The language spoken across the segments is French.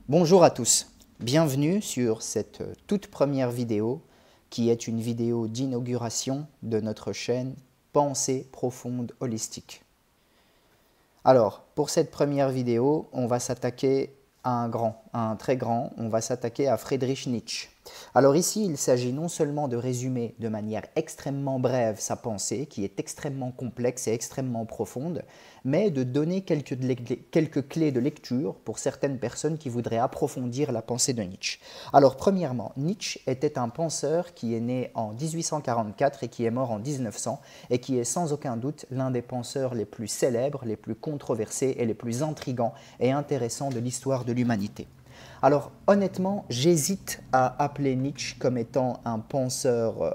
Bonjour à tous, bienvenue sur cette toute première vidéo qui est une vidéo d'inauguration de notre chaîne Pensée profonde holistique. Alors, pour cette première vidéo, on va s'attaquer à un très grand, on va s'attaquer à Friedrich Nietzsche. Alors ici, il s'agit non seulement de résumer de manière extrêmement brève sa pensée, qui est extrêmement complexe et extrêmement profonde, mais de donner quelques clés de lecture pour certaines personnes qui voudraient approfondir la pensée de Nietzsche. Alors premièrement, Nietzsche était un penseur qui est né en 1844 et qui est mort en 1900 et qui est sans aucun doute l'un des penseurs les plus célèbres, les plus controversés et les plus intrigants et intéressants de l'histoire de l'humanité. Alors honnêtement, j'hésite à appeler Nietzsche comme étant un penseur,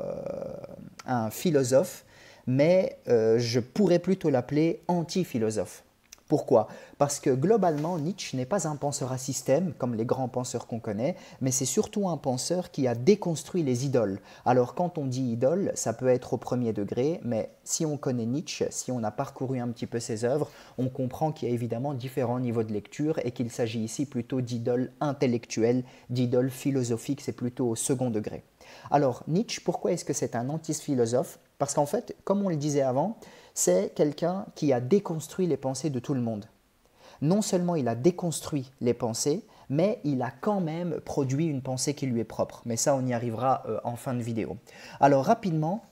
un philosophe, mais je pourrais plutôt l'appeler anti-philosophe. Pourquoi? Parce que globalement, Nietzsche n'est pas un penseur à système, comme les grands penseurs qu'on connaît, mais c'est surtout un penseur qui a déconstruit les idoles. Alors quand on dit idole, ça peut être au premier degré, mais si on connaît Nietzsche, si on a parcouru un petit peu ses œuvres, on comprend qu'il y a évidemment différents niveaux de lecture et qu'il s'agit ici plutôt d'idoles intellectuelles, d'idoles philosophiques, c'est plutôt au second degré. Alors Nietzsche, pourquoi est-ce que c'est un anti-philosophe? Parce qu'en fait, comme on le disait avant, c'est quelqu'un qui a déconstruit les pensées de tout le monde. Non seulement il a déconstruit les pensées, mais il a quand même produit une pensée qui lui est propre. Mais ça, on y arrivera en fin de vidéo. Alors rapidement,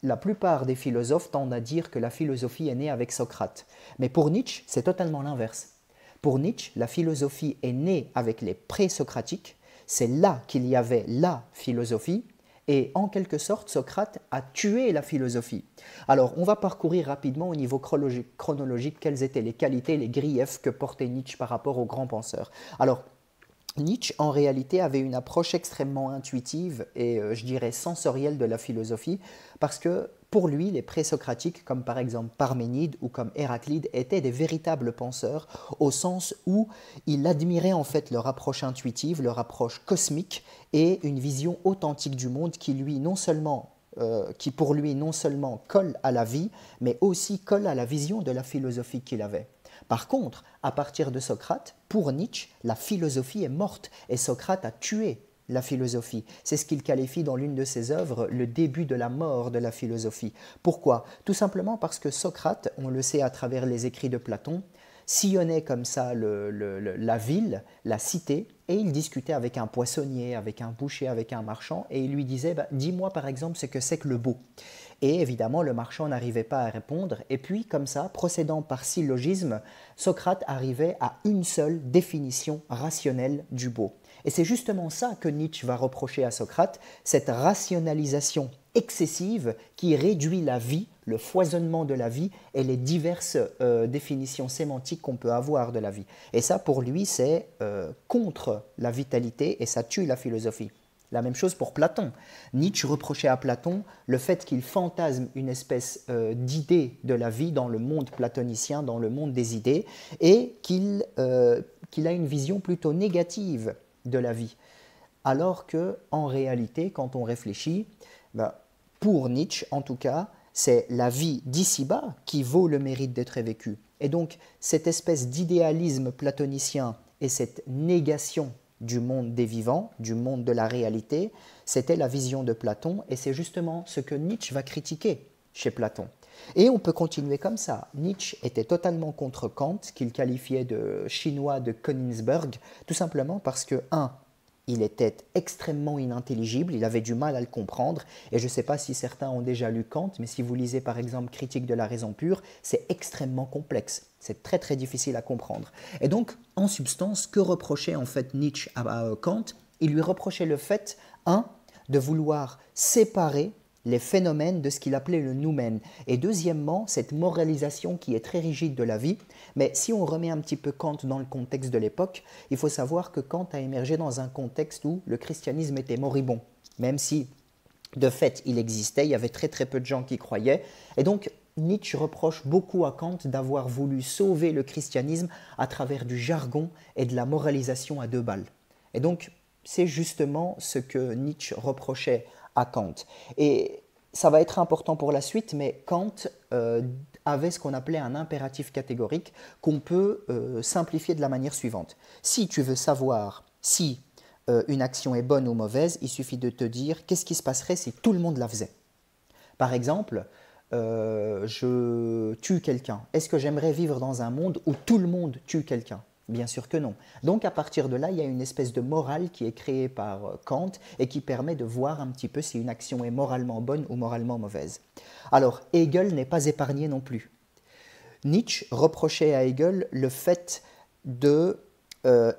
la plupart des philosophes tendent à dire que la philosophie est née avec Socrate. Mais pour Nietzsche, c'est totalement l'inverse. Pour Nietzsche, la philosophie est née avec les pré-socratiques. C'est là qu'il y avait la philosophie. Et en quelque sorte, Socrate a tué la philosophie. Alors, on va parcourir rapidement au niveau chronologique quelles étaient les qualités, les griefs que portait Nietzsche par rapport aux grands penseurs. Alors, Nietzsche, en réalité, avait une approche extrêmement intuitive et, je dirais, sensorielle de la philosophie, parce que pour lui, les présocratiques, comme par exemple Parménide ou comme Héraclide, étaient des véritables penseurs, au sens où il admirait en fait leur approche intuitive, leur approche cosmique et une vision authentique du monde qui pour lui non seulement colle à la vie, mais aussi colle à la vision de la philosophie qu'il avait. Par contre, à partir de Socrate, pour Nietzsche, la philosophie est morte et Socrate a tué la philosophie. C'est ce qu'il qualifie dans l'une de ses œuvres le début de la mort de la philosophie. Pourquoi? Tout simplement parce que Socrate, on le sait à travers les écrits de Platon, sillonnait comme ça la ville, la cité, et il discutait avec un poissonnier, avec un boucher, avec un marchand, et il lui disait dis-moi par exemple ce que c'est que le beau. Et évidemment, le marchand n'arrivait pas à répondre. Et puis, comme ça, procédant par syllogisme, Socrate arrivait à une seule définition rationnelle du beau. Et c'est justement ça que Nietzsche va reprocher à Socrate, cette rationalisation excessive qui réduit la vie, le foisonnement de la vie et les diverses définitions sémantiques qu'on peut avoir de la vie. Et ça, pour lui, c'est contre la vitalité et ça tue la philosophie. La même chose pour Platon. Nietzsche reprochait à Platon le fait qu'il fantasme une espèce d'idée de la vie dans le monde platonicien, dans le monde des idées, et qu'il a une vision plutôt négative de la vie. Alors que, en réalité, quand on réfléchit, pour Nietzsche en tout cas, c'est la vie d'ici-bas qui vaut le mérite d'être vécue. Et donc, cette espèce d'idéalisme platonicien et cette négation du monde des vivants, du monde de la réalité, c'était la vision de Platon et c'est justement ce que Nietzsche va critiquer chez Platon. Et on peut continuer comme ça. Nietzsche était totalement contre Kant, qu'il qualifiait de chinois de Königsberg, tout simplement parce que, il était extrêmement inintelligible, il avait du mal à le comprendre, et je ne sais pas si certains ont déjà lu Kant, mais si vous lisez par exemple Critique de la raison pure, c'est extrêmement complexe, c'est très très difficile à comprendre. Et donc, en substance, que reprochait en fait Nietzsche à Kant? Il lui reprochait le fait, de vouloir séparer les phénomènes de ce qu'il appelait le noumen. Et deuxièmement, cette moralisation qui est très rigide de la vie. Mais si on remet un petit peu Kant dans le contexte de l'époque, il faut savoir que Kant a émergé dans un contexte où le christianisme était moribond. Même si, de fait, il existait, il y avait très très peu de gens qui croyaient. Et donc, Nietzsche reproche beaucoup à Kant d'avoir voulu sauver le christianisme à travers du jargon et de la moralisation à deux balles. Et donc, c'est justement ce que Nietzsche reprochait à Kant. Et Ça va être important pour la suite, mais Kant avait ce qu'on appelait un impératif catégorique qu'on peut simplifier de la manière suivante. Si tu veux savoir si une action est bonne ou mauvaise, il suffit de te dire qu'est-ce qui se passerait si tout le monde la faisait. Par exemple, je tue quelqu'un. Est-ce que j'aimerais vivre dans un monde où tout le monde tue quelqu'un? Bien sûr que non. Donc à partir de là, il y a une espèce de morale qui est créée par Kant et qui permet de voir un petit peu si une action est moralement bonne ou moralement mauvaise. Alors Hegel n'est pas épargné non plus. Nietzsche reprochait à Hegel le fait de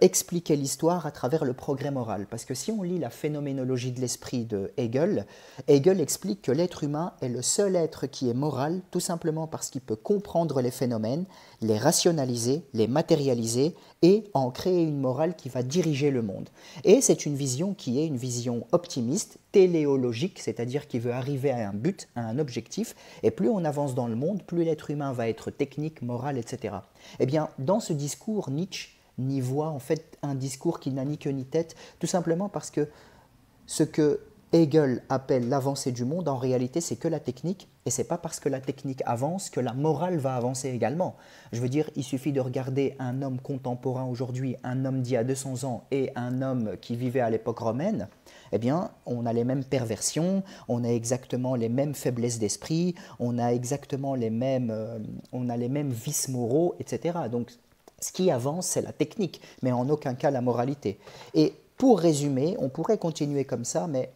expliquer l'histoire à travers le progrès moral. Parce que si on lit la phénoménologie de l'esprit de Hegel, Hegel explique que l'être humain est le seul être qui est moral, tout simplement parce qu'il peut comprendre les phénomènes, les rationaliser, les matérialiser et en créer une morale qui va diriger le monde. Et c'est une vision qui est une vision optimiste, téléologique, c'est-à-dire qui veut arriver à un but, à un objectif, et plus on avance dans le monde, plus l'être humain va être technique, moral, etc. Eh bien, dans ce discours, Nietzsche n'y voit en fait un discours qui n'a ni queue ni tête, tout simplement parce que ce que Hegel appelle l'avancée du monde, en réalité, c'est que la technique, et c'est pas parce que la technique avance que la morale va avancer également. Je veux dire, il suffit de regarder un homme contemporain aujourd'hui, un homme d'il y a 200 ans et un homme qui vivait à l'époque romaine, eh bien, on a les mêmes perversions, on a exactement les mêmes faiblesses d'esprit, on a exactement les mêmes vices moraux, etc. Donc, ce qui avance, c'est la technique, mais en aucun cas la moralité. Et pour résumer, on pourrait continuer comme ça, mais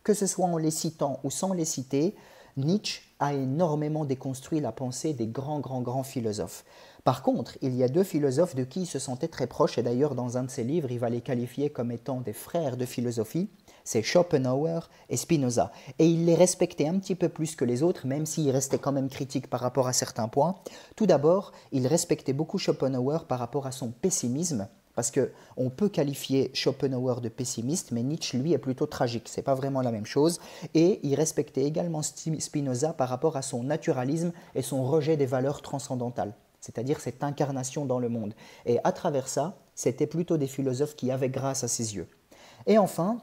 que ce soit en les citant ou sans les citer, Nietzsche a énormément déconstruit la pensée des grands philosophes. Par contre, il y a deux philosophes de qui il se sentait très proche, et d'ailleurs dans un de ses livres, il va les qualifier comme étant des frères de philosophie, c'est Schopenhauer et Spinoza. Et il les respectait un petit peu plus que les autres, même s'il restait quand même critique par rapport à certains points. Tout d'abord, il respectait beaucoup Schopenhauer par rapport à son pessimisme, parce qu'on peut qualifier Schopenhauer de pessimiste, mais Nietzsche, lui, est plutôt tragique. Ce n'est pas vraiment la même chose. Et il respectait également Spinoza par rapport à son naturalisme et son rejet des valeurs transcendantales, c'est-à-dire cette incarnation dans le monde. Et à travers ça, c'était plutôt des philosophes qui avaient grâce à ses yeux. Et enfin,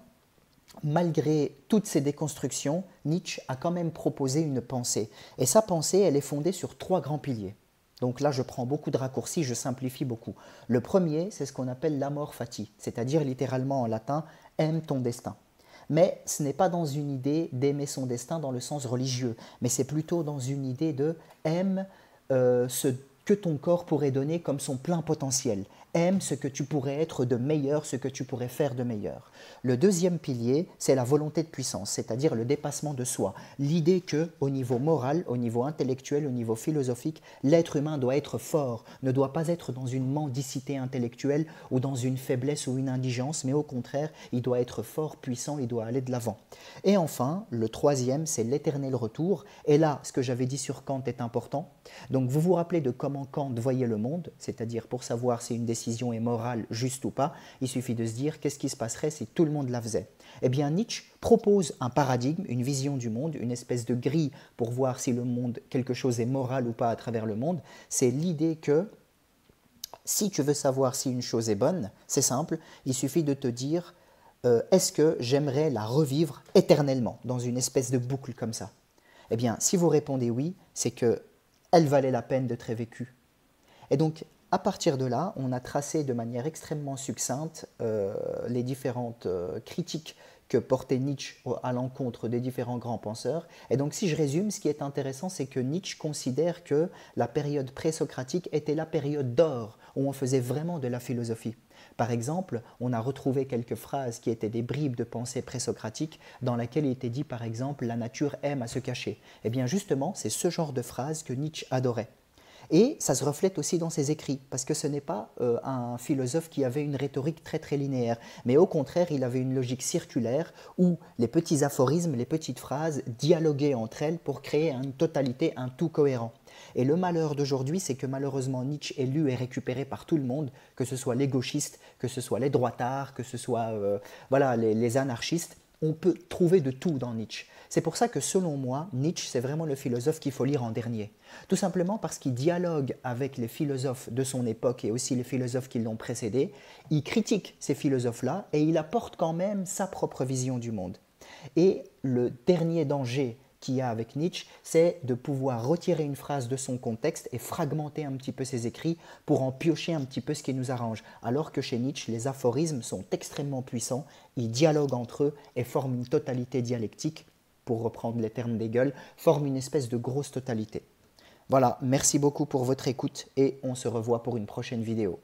malgré toutes ces déconstructions, Nietzsche a quand même proposé une pensée. Et sa pensée, elle est fondée sur trois grands piliers. Donc là, je prends beaucoup de raccourcis, je simplifie beaucoup. Le premier, c'est ce qu'on appelle l'amor fati, c'est-à-dire littéralement en latin « aime ton destin ». Mais ce n'est pas dans une idée d'aimer son destin dans le sens religieux, mais c'est plutôt dans une idée de « aime ce que ton corps pourrait donner comme son plein potentiel. Aime ce que tu pourrais être de meilleur, ce que tu pourrais faire de meilleur. » Le deuxième pilier, c'est la volonté de puissance, c'est-à-dire le dépassement de soi. L'idée que, au niveau moral, au niveau intellectuel, au niveau philosophique, l'être humain doit être fort, ne doit pas être dans une mendicité intellectuelle ou dans une faiblesse ou une indigence, mais au contraire, il doit être fort, puissant, il doit aller de l'avant. Et enfin, le troisième, c'est l'éternel retour. Et là, ce que j'avais dit sur Kant est important. Donc, vous vous rappelez de comment Kant voyait le monde, c'est-à-dire pour savoir si une décision est morale, juste ou pas, il suffit de se dire qu'est-ce qui se passerait si tout le monde la faisait. Eh bien, Nietzsche propose un paradigme, une vision du monde, une espèce de grille pour voir si le monde, quelque chose est moral ou pas à travers le monde. C'est l'idée que si tu veux savoir si une chose est bonne, c'est simple, il suffit de te dire est-ce que j'aimerais la revivre éternellement, dans une espèce de boucle comme ça. Eh bien, si vous répondez oui, c'est que elle valait la peine d'être vécue. Et donc, à partir de là, on a tracé de manière extrêmement succincte les différentes critiques que portait Nietzsche à l'encontre des différents grands penseurs. Et donc, si je résume, ce qui est intéressant, c'est que Nietzsche considère que la période présocratique était la période d'or, où on faisait vraiment de la philosophie. Par exemple, on a retrouvé quelques phrases qui étaient des bribes de pensée présocratique dans laquelle il était dit, par exemple, « la nature aime à se cacher ». Eh bien, justement, c'est ce genre de phrase que Nietzsche adorait. Et ça se reflète aussi dans ses écrits, parce que ce n'est pas un philosophe qui avait une rhétorique très linéaire, mais au contraire, il avait une logique circulaire où les petits aphorismes, les petites phrases dialoguaient entre elles pour créer une totalité, un tout cohérent. Et le malheur d'aujourd'hui, c'est que malheureusement Nietzsche est lu et récupéré par tout le monde, que ce soit les gauchistes, que ce soit les droitards, que ce soit les anarchistes. On peut trouver de tout dans Nietzsche. C'est pour ça que selon moi, Nietzsche, c'est vraiment le philosophe qu'il faut lire en dernier. Tout simplement parce qu'il dialogue avec les philosophes de son époque et aussi les philosophes qui l'ont précédé. Il critique ces philosophes-là et il apporte quand même sa propre vision du monde. Et le dernier danger qu'il y a avec Nietzsche, c'est de pouvoir retirer une phrase de son contexte et fragmenter un petit peu ses écrits pour en piocher un petit peu ce qui nous arrange. Alors que chez Nietzsche, les aphorismes sont extrêmement puissants, ils dialoguent entre eux et forment une totalité dialectique, pour reprendre les termes d'Hegel, forment une espèce de grosse totalité. Voilà, merci beaucoup pour votre écoute et on se revoit pour une prochaine vidéo.